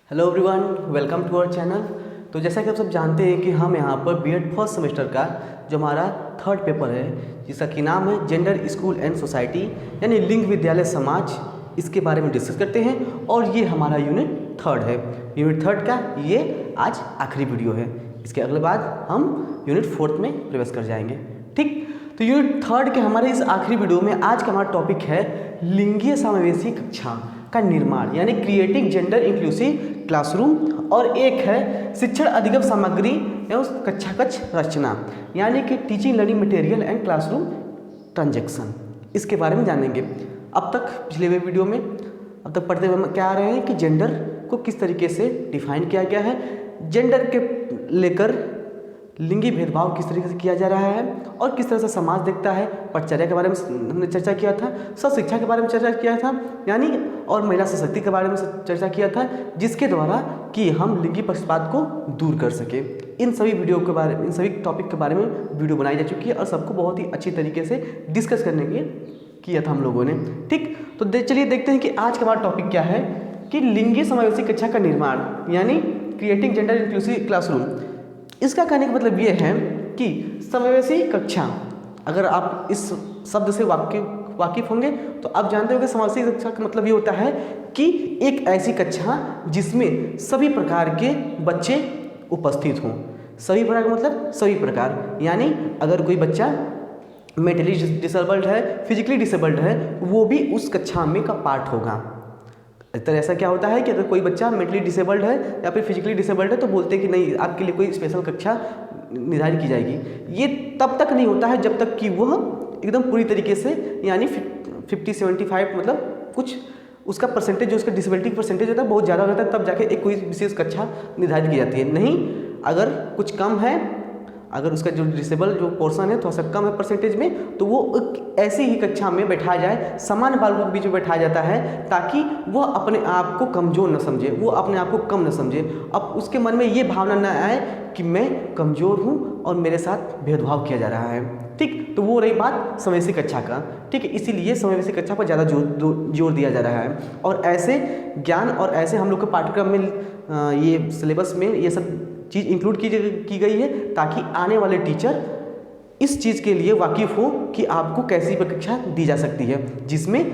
Hello everyone, welcome to our channel. तो जैसा कि आप सब जानते हैं कि हम यहाँ पर बीएड फर्स्ट सेमेस्टर का जो हमारा थर्ड पेपर है, जिसका कि नाम है जेंडर स्कूल एंड सोसाइटी यानी लिंग विद्यालय समाज, इसके बारे में डिस्कस करते हैं। और ये हमारा यूनिट थर्ड है। यूनिट थर्ड का ये आज आखिरी वीडियो है। इसके अगले बाद हम यूनिट फोर्थ में प्रवेश कर जाएंगे। ठीक, तो यूनिट थर्ड के हमारे इस आखिरी वीडियो में आज का हमारा टॉपिक है लिंगीय समावेशी कक्षा का निर्माण यानी क्रिएटिंग जेंडर इंक्लूसिव क्लासरूम, और एक है शिक्षण अधिगम सामग्री एवं कक्षा कक्ष रचना यानी कि teaching learning material and classroom transaction. इसके बारे में जानेंगे। अब तक पिछले हुए वीडियो में अब तक पढ़ते हुए हम क्या आ रहे हैं कि जेंडर को किस तरीके से डिफाइन किया गया है, जेंडर के लेकर लिंगी भेदभाव किस तरीके से किया जा रहा है और किस तरह से समाज देखता है। पटचर्या के बारे में हमने चर्चा किया था, सब शिक्षा के बारे में चर्चा किया था यानी, और महिला सशक्ति के बारे में चर्चा किया था, जिसके द्वारा कि हम लिंगी पक्षपात को दूर कर सके। इन सभी वीडियो के बारे में, इन सभी टॉपिक के बारे में वीडियो बनाई जा चुकी है और सबको बहुत ही अच्छी तरीके से डिस्कस करने के किया था हम लोगों ने। ठीक, तो चलिए देखते हैं कि आज का हमारा टॉपिक क्या है कि लिंगी समावेशी कक्षा का निर्माण यानी क्रिएटिंग जेंडर इंक्लूसिव क्लासरूम। इसका कहने का मतलब ये है कि समावेशी कक्षा, अगर आप इस शब्द से वाकिफ होंगे तो आप जानते हो कि समावेशी कक्षा का मतलब ये होता है कि एक ऐसी कक्षा जिसमें सभी प्रकार के बच्चे उपस्थित हों। सभी प्रकार का मतलब सभी प्रकार, यानी अगर कोई बच्चा मेंटली डिसेबल्ड है, फिजिकली डिसेबल्ड है, वो भी उस कक्षा में का पार्ट होगा। इस ऐसा क्या होता है कि अगर कोई बच्चा मेंटली डिसेबल्ड है या फिर फिजिकली डिसेबल्ड है तो बोलते हैं कि नहीं, आपके लिए कोई स्पेशल कक्षा निर्धारित की जाएगी। ये तब तक नहीं होता है जब तक कि वह एकदम पूरी तरीके से यानी 50-75 मतलब कुछ उसका परसेंटेज, जो उसका डिसेबिलिटी परसेंटेज होता है बहुत ज़्यादा होता है, तब जाके एक कोई विशेष कक्षा निर्धारित की जाती है। नहीं, अगर कुछ कम है, अगर उसका जो डिसेबल जो पोर्शन है थोड़ा सा कम है परसेंटेज में, तो वो ऐसी ही कक्षा में बैठाया जाए, सामान्य बालकों के बीच में बैठाया जाता है ताकि वह अपने आप को कमज़ोर न समझे, वो अपने आप को कम न समझे। अब उसके मन में ये भावना न आए कि मैं कमज़ोर हूँ और मेरे साथ भेदभाव किया जा रहा है। ठीक, तो वो रही बात समावेशी कक्षा का। ठीक है, इसीलिए समावेशी कक्षा पर ज़्यादा जोर दिया जा रहा है। और ऐसे ज्ञान और ऐसे हम लोग के पाठ्यक्रम में ये सिलेबस में ये सब चीज़ इंक्लूड की गई है ताकि आने वाले टीचर इस चीज़ के लिए वाकिफ़ हो कि आपको कैसी कक्षा दी जा सकती है जिसमें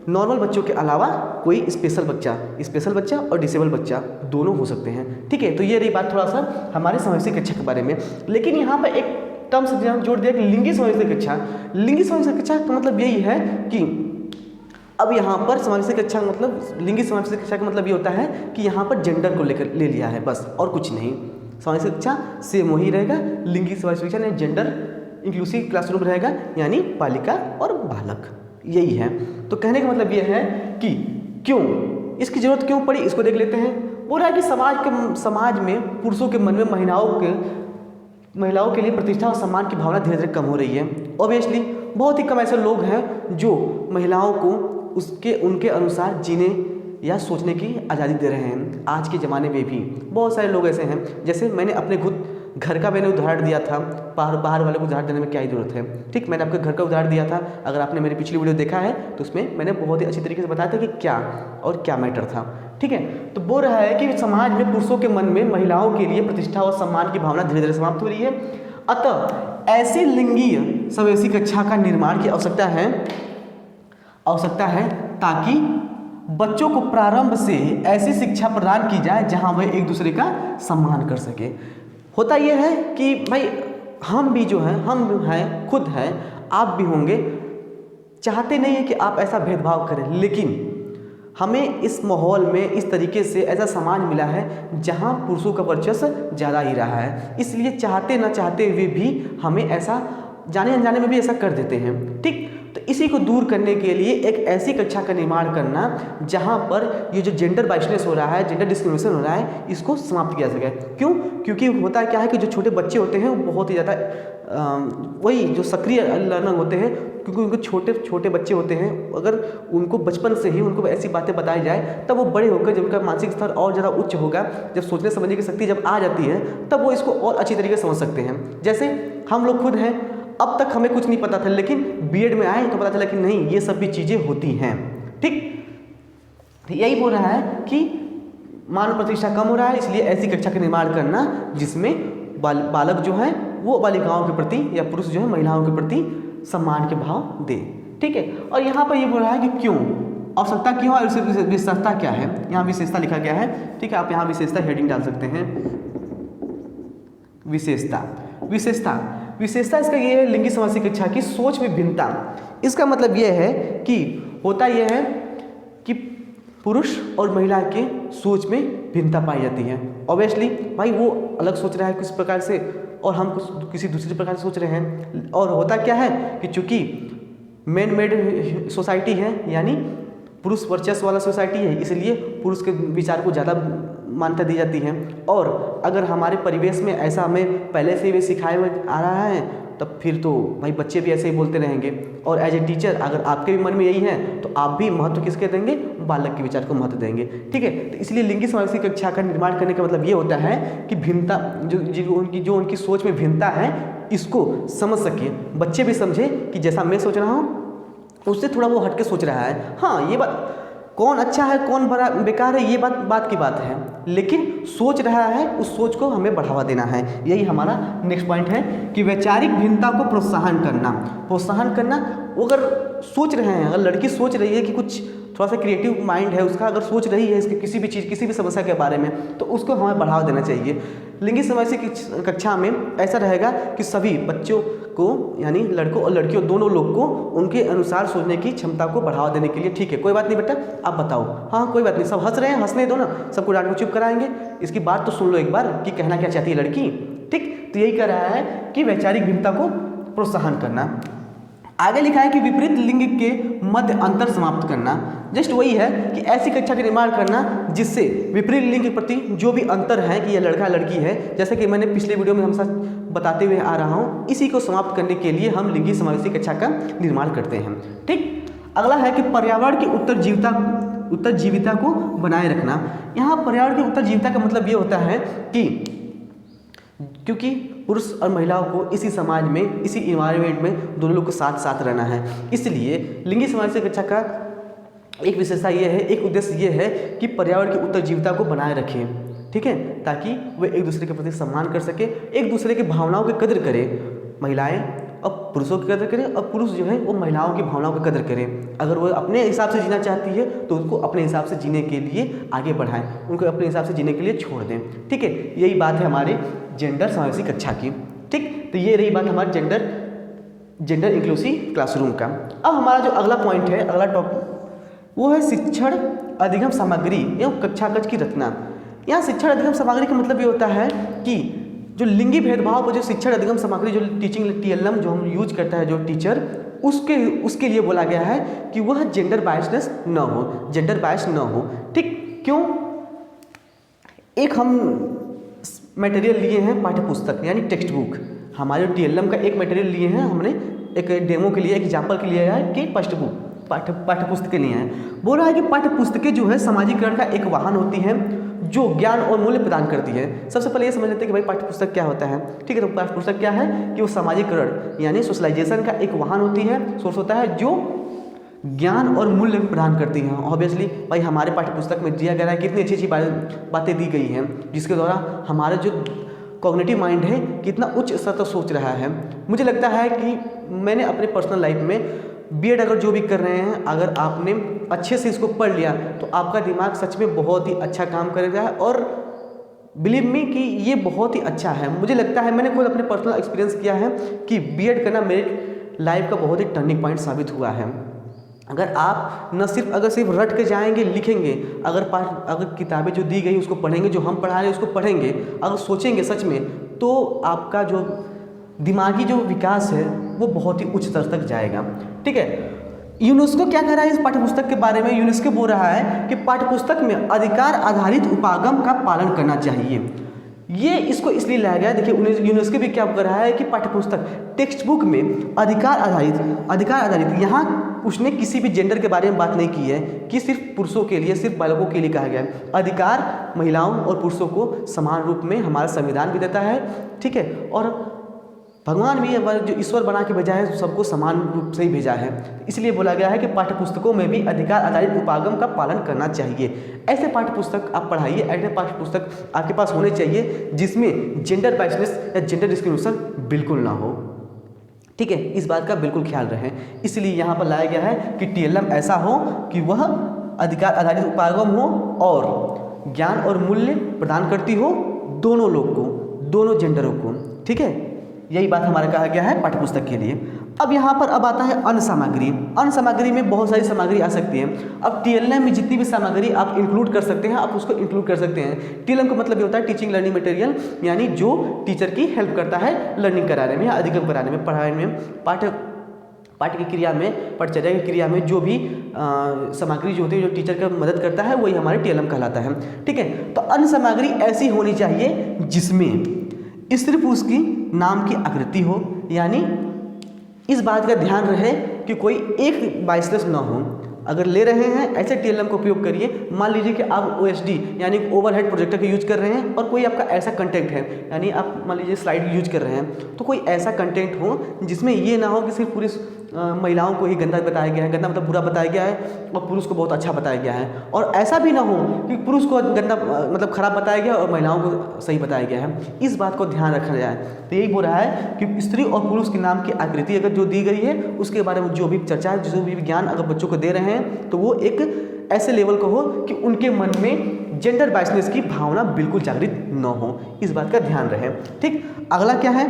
नॉर्मल बच्चों के अलावा कोई स्पेशल बच्चा और डिसेबल बच्चा दोनों हो सकते हैं। ठीक है, तो ये रही बात थोड़ा सा हमारे समावेशी कक्षा के बारे में। लेकिन यहाँ पर एक टर्म से जोड़ दिया कि लिंगी समावेशी कक्षा। लिंगी समावेशी कक्षा का मतलब यही है कि अब यहाँ पर समावेशी कक्षा मतलब लिंगी समावेशी कक्षा का मतलब ये होता है कि यहाँ पर जेंडर को लेकर ले लिया है बस, और कुछ नहीं। समावेशी कक्षा सेम वही रहेगा, लिंगी समावेशी कक्षा यानी जेंडर इंक्लूसिव क्लासरूम रहेगा यानी बालिका और बालक, यही है। तो कहने का मतलब ये है कि क्यों इसकी जरूरत क्यों पड़ी, इसको देख लेते हैं। वो रहा है कि समाज में पुरुषों के मन में महिलाओं के लिए प्रतिष्ठा और सम्मान की भावना धीरे धीरे कम हो रही है। ऑब्वियसली बहुत ही कम ऐसे लोग हैं जो महिलाओं को उनके अनुसार जीने या सोचने की आज़ादी दे रहे हैं। आज के ज़माने में भी बहुत सारे लोग ऐसे हैं, जैसे मैंने अपने खुद घर का मैंने उदाहरण दिया था, बाहर वाले को उदाहरण देने में क्या ही ज़रूरत है। ठीक, मैंने आपके घर का उदाहरण दिया था। अगर आपने मेरी पिछली वीडियो देखा है तो उसमें मैंने बहुत ही अच्छी तरीके से बताया था कि क्या और क्या मैटर था। ठीक है, तो बोल रहा है कि समाज में पुरुषों के मन में महिलाओं के लिए प्रतिष्ठा और सम्मान की भावना धीरे धीरे समाप्त हो रही है। अतः ऐसी लिंगीय समावेशी कक्षा का निर्माण की आवश्यकता है ताकि बच्चों को प्रारंभ से ऐसी शिक्षा प्रदान की जाए जहां वह एक दूसरे का सम्मान कर सके। होता यह है कि भाई हम भी जो हैं, हम हैं, खुद हैं, आप भी होंगे, चाहते नहीं है कि आप ऐसा भेदभाव करें, लेकिन हमें इस माहौल में इस तरीके से ऐसा समाज मिला है जहां पुरुषों का वर्चस्व ज़्यादा ही रहा है, इसलिए चाहते ना चाहते हुए भी हमें ऐसा जाने अनजाने में भी ऐसा कर देते हैं। ठीक, तो इसी को दूर करने के लिए एक ऐसी कक्षा का निर्माण करना जहां पर ये जो जेंडर बाइसनेस हो रहा है, जेंडर डिस्क्रिमिनेशन हो रहा है, इसको समाप्त किया जा सके। क्यों? क्योंकि होता क्या है कि जो छोटे बच्चे होते हैं वो बहुत ही ज़्यादा वही जो सक्रिय लर्नर होते हैं, क्योंकि उनको छोटे बच्चे होते हैं, अगर उनको बचपन से ही उनको ऐसी बातें बताई जाए तब वो बड़े होकर जब उनका मानसिक स्तर और ज़्यादा उच्च होगा, जब सोचने समझने की शक्ति जब आ जाती है तब वो इसको और अच्छी तरीके से समझ सकते हैं। जैसे हम लोग खुद हैं, अब तक हमें कुछ नहीं पता था, लेकिन बीएड में आए तो पता चला कि नहीं, ये सब भी चीज़ें होती हैं। ठीक, यही बोल रहा है कि मान प्रतिष्ठा कम हो रहा है, इसलिए ऐसी कक्षा का निर्माण करना जिसमें बालक जो है वो बालिकाओं के प्रति या पुरुष जो है महिलाओं के प्रति सम्मान के भाव दे। ठीक है, और यहाँ पर ये बोल रहा है कि क्यों, आवश्यकता क्यों है और विशेषता क्या है। यहाँ विशेषता लिखा गया है। ठीक है, आप यहाँ विशेषता हेडिंग डाल सकते हैं। विशेषता विशेषता विशेषता इसका ये है लिंगी समावेशी कक्षा की सोच में भिन्नता। इसका मतलब ये है कि होता यह है कि पुरुष और महिला के सोच में भिन्नता पाई जाती है। ऑब्वियसली भाई वो अलग सोच रहा है किस प्रकार से और हम किसी दूसरे प्रकार से सोच रहे हैं। और होता क्या है कि चूंकि मैन मेड सोसाइटी है यानी पुरुष वर्चस्व वाला सोसाइटी है, इसलिए पुरुष के विचार को ज़्यादा मान्यता दी जाती है। और अगर हमारे परिवेश में ऐसा हमें पहले से भी सिखाया हुआ आ रहा है तब फिर तो भाई बच्चे भी ऐसे ही बोलते रहेंगे। और एज ए टीचर अगर आपके भी मन में यही है तो आप भी महत्व किसके देंगे, बालक के विचार को महत्व देंगे। ठीक है, तो इसलिए लिंगी समावेशी कक्षा का निर्माण करने का मतलब ये होता है कि भिन्नता जो उनकी सोच में भिन्नता है इसको समझ सके, बच्चे भी समझे कि जैसा मैं सोच रहा हूँ उससे थोड़ा वो हटके सोच रहा है। हाँ, ये बात कौन अच्छा है कौन बड़ा बेकार है ये बात की बात है, लेकिन सोच रहा है उस सोच को हमें बढ़ावा देना है। यही हमारा नेक्स्ट पॉइंट है कि वैचारिक भिन्नता को प्रोत्साहन करना। वो अगर सोच रहे हैं, अगर लड़की सोच रही है कि कुछ थोड़ा सा क्रिएटिव माइंड है उसका, अगर सोच रही है इसकी किसी भी चीज़ किसी भी समस्या के बारे में, तो उसको हमें बढ़ावा देना चाहिए। लिंगी समावेशी कक्षा में ऐसा रहेगा कि सभी बच्चों को यानी लड़कों और लड़कियों दोनों लोग को उनके अनुसार सोचने की क्षमता को बढ़ावा देने के लिए। ठीक है, कोई बात नहीं बेटा, आप बताओ। हाँ कोई बात नहीं, सब हंस रहे हैं, हंसने दो ना, सबको डांट को चुप कराएंगे। इसकी बात तो सुन लो एक बार कि कहना क्या चाहती है लड़की। ठीक, तो यही कह रहा है कि वैचारिक भिन्नता को प्रोत्साहन करना। आगे लिखा है कि विपरीत लिंग के मध्य अंतर समाप्त करना। जस्ट वही है कि ऐसी कक्षा का निर्माण करना जिससे विपरीत लिंग के प्रति जो भी अंतर है कि यह लड़का लड़की है, जैसे कि मैंने पिछले वीडियो में हमेशा बताते हुए आ रहा हूँ, इसी को समाप्त करने के लिए हम लिंगी समावेशी कक्षा का निर्माण करते हैं। ठीक, अगला है कि पर्यावरण की उत्तरजीविता को बनाए रखना। यहाँ पर्यावरण की उत्तरजीविता का मतलब ये होता है कि क्योंकि पुरुष और महिलाओं को इसी समाज में इसी इन्वायरमेंट में दोनों लोग को साथ साथ रहना है, इसलिए लिंगी समावेशी कक्षा का एक विशेषता ये है, एक उद्देश्य ये है कि पर्यावरण की उत्तरजीविता को बनाए रखें। ठीक है, ताकि वे एक दूसरे के प्रति सम्मान कर सके, एक दूसरे की भावनाओं की कदर करें। महिलाएं और पुरुषों की कदर करें और पुरुष जो है वो महिलाओं की भावनाओं की कदर करें। अगर वो अपने हिसाब से जीना चाहती है तो उनको अपने हिसाब से जीने के लिए आगे बढ़ाएं, उनको अपने हिसाब से जीने के लिए छोड़ दें। ठीक है, यही बात है हमारे जेंडर समावेशी कक्षा की। ठीक, तो ये रही बात हमारे जेंडर इंक्लूसिव क्लासरूम का। अब हमारा जो अगला पॉइंट है, अगला टॉपिक वो है शिक्षण अधिगम सामग्री एवं कक्षा कक्ष की रचना। यहाँ शिक्षण अधिगम सामग्री का मतलब ये होता है कि जो लिंगी भेदभाव पर जो शिक्षण अधिगम सामग्री जो टीचिंग TLM जो हम यूज करता है जो टीचर, उसके लिए बोला गया है कि वह जेंडर बायसनेस न हो, जेंडर बायस न हो। ठीक, क्यों? एक हम मटेरियल लिए हैं पाठ्यपुस्तक यानी टेक्स्ट बुक, हमारे TLM का एक मटेरियल लिए हैं हमने, एक डेमो के लिए एग्जाम्पल के लिए है कि पाठ्यपुस्तकें लिए हैं। बोल रहा है कि पाठ्यपुस्तकें जो है सामाजिकरण का एक वाहन होती है जो ज्ञान और मूल्य प्रदान करती है। सबसे पहले ये समझ लेते हैं कि भाई पाठ्यपुस्तक क्या होता है। ठीक है, तो पाठ्यपुस्तक क्या है कि वो सामाजिकरण यानी सोशलाइजेशन का एक वाहन होती है, सोर्स होता है जो ज्ञान और मूल्य प्रदान करती हैं। ऑब्वियसली भाई हमारे पाठ्यपुस्तक में दिया गया है कितनी अच्छी अच्छी बातें दी गई हैं जिसके द्वारा हमारा जो कॉग्निटिव माइंड है कितना उच्च स्तर तक सोच रहा है। मुझे लगता है कि मैंने अपने पर्सनल लाइफ में बीएड अगर जो भी कर रहे हैं, अगर आपने अच्छे से इसको पढ़ लिया तो आपका दिमाग सच में बहुत ही अच्छा काम करेगा और बिलीव मी कि ये बहुत ही अच्छा है। मुझे लगता है, मैंने खुद अपने पर्सनल एक्सपीरियंस किया है कि बीएड करना मेरे लाइफ का बहुत ही टर्निंग पॉइंट साबित हुआ है। अगर आप न सिर्फ रट के जाएंगे लिखेंगे, अगर किताबें जो दी गई उसको पढ़ेंगे, जो हम पढ़ा रहे हैं उसको पढ़ेंगे, अगर सोचेंगे सच में, तो आपका जो दिमागी जो विकास है वो बहुत ही उच्च स्तर तक जाएगा। ठीक है, यूनेस्को क्या कह रहा है इस पाठ्यपुस्तक के बारे में? यूनेस्को बोल रहा है कि पाठ्यपुस्तक में अधिकार आधारित उपागम का पालन करना चाहिए। ये इसको इसलिए लाया गया, देखिए यूनेस्को भी क्या कर रहा है कि पाठ्यपुस्तक टेक्स्ट बुक में अधिकार आधारित यहाँ उसने किसी भी जेंडर के बारे में बात नहीं की है कि सिर्फ पुरुषों के लिए, सिर्फ बालकों के लिए कहा गया है। अधिकार महिलाओं और पुरुषों को समान रूप में हमारा संविधान भी देता है। ठीक है, और भगवान भी हमारे जो ईश्वर बना के भेजा है सबको समान रूप से ही भेजा है, इसलिए बोला गया है कि पाठ्य पुस्तकों में भी अधिकार आधारित उपागम का पालन करना चाहिए। ऐसे पाठ्य पुस्तक आप पढ़ाइए, ऐसे पाठ्य पुस्तक आपके पास होने चाहिए जिसमें जेंडर बाइसनेस या जेंडर डिस्क्रिमिनेशन बिल्कुल ना हो। ठीक है, इस बात का बिल्कुल ख्याल रहे। इसलिए यहाँ पर लाया गया है कि TLM ऐसा हो कि वह अधिकार आधारित उपागम हो और ज्ञान और मूल्य प्रदान करती हो दोनों लोग को, दोनों जेंडरों को। ठीक है, यही बात हमारा कहा गया है पाठ्यपुस्तक के लिए। अब यहाँ पर अब आता है अन्य सामग्री। अन्य सामग्री में बहुत सारी सामग्री आ सकती है। अब TLM में जितनी भी सामग्री आप इंक्लूड कर सकते हैं, आप उसको इंक्लूड कर सकते हैं। TLM का मतलब ये होता है टीचिंग लर्निंग मटेरियल, यानी जो टीचर की हेल्प करता है लर्निंग कराने में या अधिगम कराने में, पढ़ाने में, पाठ्य की क्रिया में, पाठचर्या की क्रिया में जो भी सामग्री जो होती है, जो टीचर का मदद करता है, वही हमारे TLM कहलाता है। ठीक है, तो अन्य सामग्री ऐसी होनी चाहिए जिसमें स्त्री पुरुष की नाम की आकृति हो, यानी इस बात का ध्यान रहे कि कोई एक बाइसनेस ना हो। अगर ले रहे हैं ऐसे TLM का उपयोग करिए। मान लीजिए कि आप OSD यानी ओवरहेड प्रोजेक्टर का यूज कर रहे हैं और कोई आपका ऐसा कंटेंट है, यानी आप मान लीजिए स्लाइड यूज कर रहे हैं, तो कोई ऐसा कंटेंट हो जिसमें ये ना हो कि सिर्फ पूरी महिलाओं को ही गंदा बताया गया है, गंदा मतलब बुरा बताया गया है, और पुरुष को बहुत अच्छा बताया गया है। और ऐसा भी ना हो कि पुरुष को गंदा मतलब खराब बताया गया और महिलाओं को सही बताया गया है। इस बात को ध्यान रखा जाए। तो यही बोल रहा है कि स्त्री और पुरुष के नाम की आकृति अगर जो दी गई है उसके बारे में जो भी चर्चा है, जो भी ज्ञान अगर बच्चों को दे रहे हैं, तो वो एक ऐसे लेवल का हो कि उनके मन में जेंडर बाइसनेस की भावना बिल्कुल जागृत न हो। इस बात का ध्यान रहे। ठीक, अगला क्या है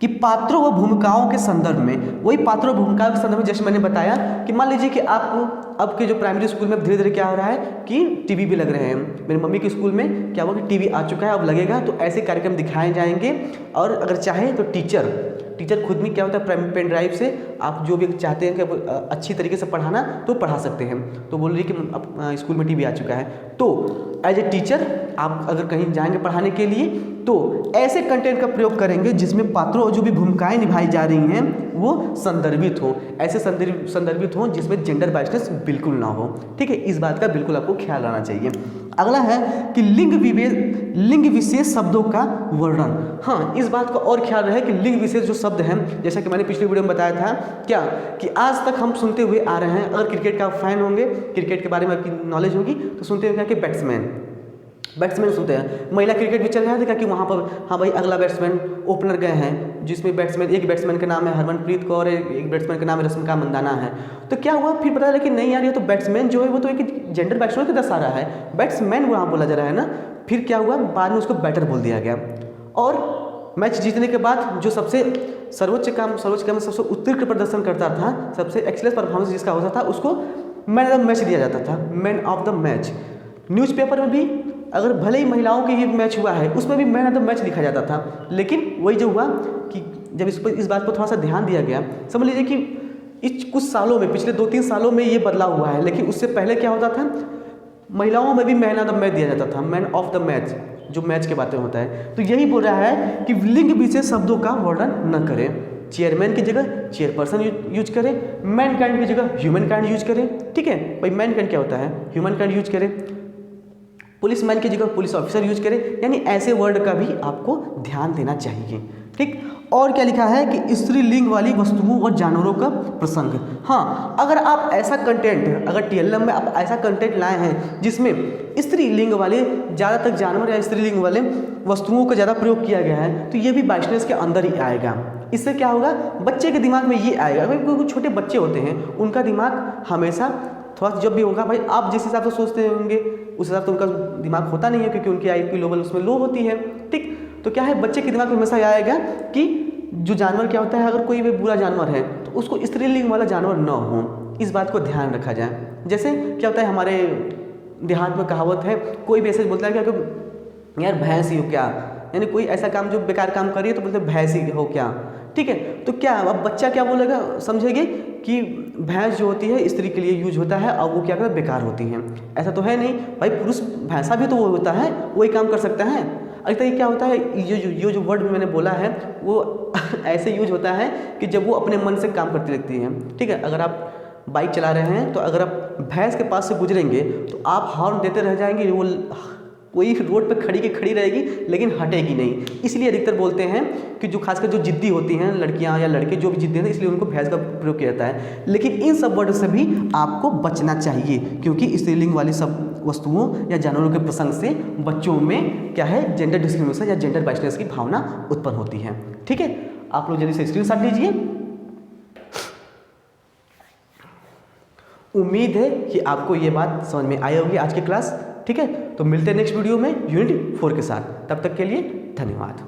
कि पात्रों व भूमिकाओं के संदर्भ में, वही पात्रों और भूमिकाओं के संदर्भ में जैसे मैंने बताया कि मान लीजिए कि आप अब के जो प्राइमरी स्कूल में धीरे धीरे क्या हो रहा है कि टीवी भी लग रहे हैं। मेरी मम्मी के स्कूल में क्या हुआ कि टीवी आ चुका है, अब लगेगा, तो ऐसे कार्यक्रम दिखाए जाएंगे। और अगर चाहे तो टीचर खुद में क्या होता है, पेन ड्राइव से आप जो भी चाहते हैं कि अच्छी तरीके से पढ़ाना तो पढ़ा सकते हैं। तो बोल रही कि अब स्कूल में टीवी आ चुका है, तो एज ए टीचर आप अगर कहीं जाएंगे पढ़ाने के लिए तो ऐसे कंटेंट का प्रयोग करेंगे जिसमें पात्रों और जो भी भूमिकाएं निभाई जा रही हैं वो संदर्भित हो, ऐसे संदर्भित हो जिसमें जेंडर बाइसनेस बिल्कुल ना हो। ठीक है, इस बात का बिल्कुल आपको ख्याल रखना चाहिए। अगला है कि लिंग विशेष शब्दों का वर्णन। हाँ, इस बात का और ख्याल रहे कि लिंग विशेष जो शब्द हैं, जैसा कि मैंने पिछली वीडियो में बताया था क्या कि आज तक हम सुनते हुए आ रहे हैं, अगर क्रिकेट का फैन होंगे, क्रिकेट के बारे में आपकी नॉलेज होगी, तो सुनते हुए क्या कि बैट्समैन सुनते हैं। महिला क्रिकेट भी चल रहा था कि वहाँ पर हाँ भाई अगला बैट्समैन ओपनर गए हैं, जिसमें एक बैट्समैन का नाम है हरमनप्रीत कौर, एक बैट्समैन का नाम है रश्मिका मंदाना है। तो क्या हुआ, फिर पता चला कि नहीं यार, ये तो बैट्समैन जो है वो तो एक जेंडर बाइसनेस को दर्शा रहा है, बैट्समैन वहाँ बोला जा रहा है ना। फिर क्या हुआ, बाद में उसको बैटर बोल दिया गया। और मैच जीतने के बाद जो सबसे सर्वोच्च काम सबसे उत्कृष्ट प्रदर्शन करता था, सबसे एक्सीलेंट परफॉर्मेंस जिसका होता था, उसको मैन ऑफ द मैच दिया जाता था, man of the match. Newspaper में भी अगर भले ही महिलाओं के ही मैच हुआ है उसमें भी मैन ऑफ द मैच लिखा जाता था। लेकिन वही जो हुआ कि जब इस बात पर थोड़ा सा ध्यान दिया गया, समझ लीजिए कि इस कुछ सालों में, पिछले 2-3 सालों में ये बदलाव हुआ है। लेकिन उससे पहले क्या होता था, महिलाओं में भी मैन ऑफ द मैच दिया जाता था, मैन ऑफ द मैच, जो मैच के बातें होता है। तो यही बोल रहा है कि लिंग विशेष शब्दों का वर्णन न करें। चेयरमैन की जगह चेयरपर्सन यूज करें, मैन काइंड की जगह ह्यूमन काइंड यूज करें। ठीक है भाई, मैन काइंड क्या होता है, ह्यूमन काइंड यूज करें। पुलिस मैन की जगह पुलिस ऑफिसर यूज करें, यानी ऐसे वर्ड का भी आपको ध्यान देना चाहिए। ठीक, और क्या लिखा है कि स्त्रीलिंग वाली वस्तुओं और जानवरों का प्रसंग। हाँ, अगर आप ऐसा कंटेंट, अगर TLM में आप ऐसा कंटेंट लाए हैं जिसमें स्त्रीलिंग वाले ज़्यादातर जानवर या स्त्रीलिंग वाले वस्तुओं का ज़्यादा प्रयोग किया गया है, तो ये भी बाइसनेस के अंदर ही आएगा। इससे क्या होगा, बच्चे के दिमाग में ये आएगा। क्योंकि छोटे बच्चे होते हैं, उनका दिमाग हमेशा थोड़ा जब भी होगा भाई, आप जिस हिसाब से सोचते होंगे उस हिसाब से उनका दिमाग होता नहीं है, क्योंकि उनकी IQ लेवल उसमें लो होती है। ठीक, तो क्या है, बच्चे के दिमाग में हमेशा आएगा कि जो जानवर क्या होता है, अगर कोई भी बुरा जानवर है तो उसको स्त्रीलिंग वाला जानवर न हो। इस बात को ध्यान रखा जाए। जैसे क्या होता है, हमारे देहात में कहावत है, कोई भी ऐसे बोलता है क्या कि यार भैंस ही हो क्या, यानी कोई ऐसा काम जो बेकार काम कर रही है तो बोलते भैंस ही हो क्या। ठीक है, तो क्या अब बच्चा क्या बोलेगा, समझेंगे कि भैंस जो होती है स्त्री के लिए यूज होता है और वो क्या करता है, बेकार होती हैं। ऐसा तो है नहीं भाई, पुरुष भैंसा भी तो वो होता है, वही काम कर सकता है। अगर ये क्या होता है, ये जो वर्ड मैंने बोला है वो ऐसे यूज होता है कि जब वो अपने मन से काम करती लगती है। ठीक है, अगर आप बाइक चला रहे हैं तो अगर आप भैंस के पास से गुजरेंगे तो आप हॉर्न देते रह जाएंगे, वो वही रोड पे खड़ी की खड़ी रहेगी लेकिन हटेगी नहीं। इसलिए अधिकतर बोलते हैं कि जो खासकर जो जिद्दी होती हैं लड़कियां या लड़के जो भी जिद्दी हैं, इसलिए उनको भैंस का प्रयोग किया जाता है। लेकिन इन सब वर्ड से भी आपको बचना चाहिए, क्योंकि स्त्रीलिंग वाली सब वस्तुओं या जानवरों के प्रसंग से बच्चों में क्या है, जेंडर डिस्क्रिमिनेशन या जेंडर बाइसनेस की भावना उत्पन्न होती है। ठीक है, आप लोग जल्दी से स्क्रीनशॉट लीजिए। उम्मीद है कि आपको ये बात समझ में आई होगी आज की क्लास। ठीक है, तो मिलते हैं नेक्स्ट वीडियो में यूनिट 4 के साथ। तब तक के लिए धन्यवाद।